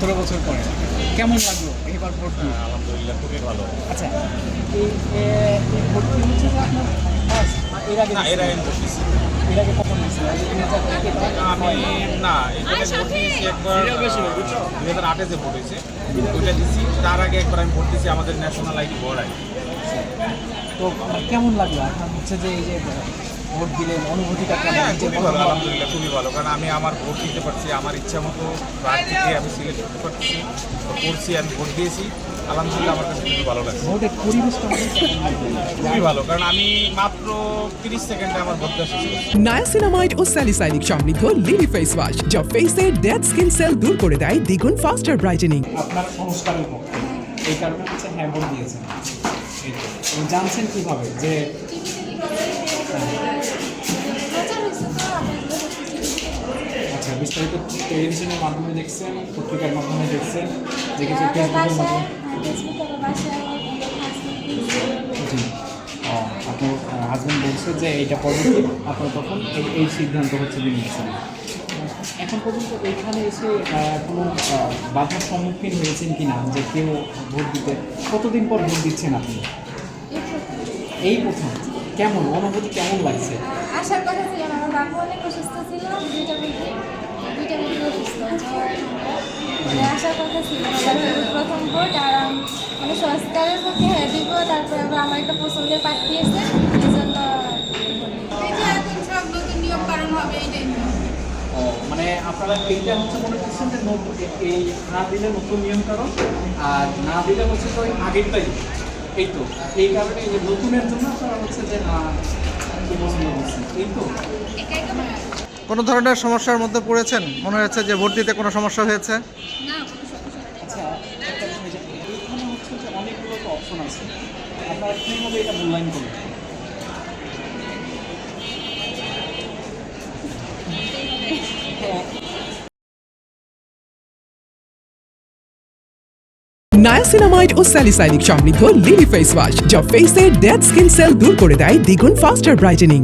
17 বছর পরে কেমন লাগলো এবার ভর্তি? আলহামদুলিল্লাহ খুবই ভালো। আচ্ছা, এই ভর্তি হচ্ছে যে আপনার ফার্স্ট এর আগে না, এর আগে আমি ভর্তিছি। এর আগে কখন হয়েছিল? আমি না, এখানে ভর্তি দিয়েছি একবার 2008-এ যে ভোট হয়েছে ওইটা দিচ্ছি। তার আগে একবার আমি ভর্তিছি আমাদের ন্যাশনাল আইডি বোর্ড আগে। তো কেমন লাগলো আপনার হচ্ছে যে এই যে ভোট দিলেন অনুভূতিটা কেমন? হ্যাঁ, যে খুবই ভালো, আলহামদুলিল্লাহ খুবই ভালো। কারণ আমি আমার ভোট দিতে পারছি, আমার ইচ্ছা মতো প্রার্থীকে আমি সিলেক্ট করতে পারছি, করছি, আমি ভোট দিয়েছি। আলহামদুলিল্লাহ আমার কাছে খুবই ভালো লাগছে। ভোটের পরিবেশটা আমাদের কেমন লাগলো? খুবই ভালো, কারণ আমি মাত্র 30 সেকেন্ডে আমার ভোট দেওয়া শেষ করেছি। নায়াসিনামাইড ও স্যালিসাইলিক সমৃদ্ধ লিলি ফেস ওয়াশ যা ফেসের ডেড স্কিন সেল দূর করে দেয় দ্বিগুণ ফাস্টার ব্রাইটেনিং। আপনার সংস্কারের পক্ষে এই কারণে হচ্ছে হ্যাঁ ভোট দিয়েছেন। এই তো। এবং জানছেন কিভাবে যে আচ্ছা বিস্তারিত টেলিভিশনের মাধ্যমে দেখছেন, পত্রিকার মাধ্যমে দেখছেন, যে কিছু ফেসবুকের মাধ্যমে? জি। ও, আপনার হাজব্যান্ড বলছে যে এইটা পজিটিভ, আপনার তখন এই সিদ্ধান্ত হচ্ছে নিয়েছেন। এখন পর্যন্ত এখানে এসে কোনো বাধার সম্মুখীন হয়েছেন কি না, যে কেউ ভোট দিতে? কতদিন পর ভোট দিচ্ছেন আপনি? এই প্রথম। কেমন অনুভূতি, কেমন লাগছে? আসার কথা ছিল না, আমার বাবু অনেক অসুস্থ ছিল, দুইটা মিনিট অসুস্থ আসার কথা ছিল না। প্রথম ভোট আর মানে সংস্কারের পক্ষে হ্যাঁ দিব, তারপরে আবার আমার একটা পছন্দের প্রার্থী এসে এই জন্য এখন সব নতুন নিয়ম কারণ হবে এইটাই। ও, মানে আপনারা এইটা হচ্ছে মনে করছেন যে নতুন এই না দিলে নতুন নিয়ম কারণ, আর না দিলে হচ্ছে তো ওই আগেরটাই। এই তো এই কারণে এই যে নতুনের জন্য আপনারা হচ্ছে যে না কি পছন্দ করছেন, এই তো। কোনো ধরনের সমস্যার মধ্যে পড়েছেন? মনে হচ্ছে যে ভোট দিতে কোনো সমস্যা হয়েছে? আচ্ছা, একটা বিষয় যে এইখানে হচ্ছে যে অনেকগুলো তো অপশন আছে, আপনারা কীভাবে এটা মূল্যায়ন করবেন? নায়াসিনামাইড ও স্যালিসাইলিক সমৃদ্ধ লিলি ফেস ওয়াশ যা ফেসের ডেড স্কিন সেল দূর করে দেয় দ্বিগুণ ফাস্টার ব্রাইটেনিং।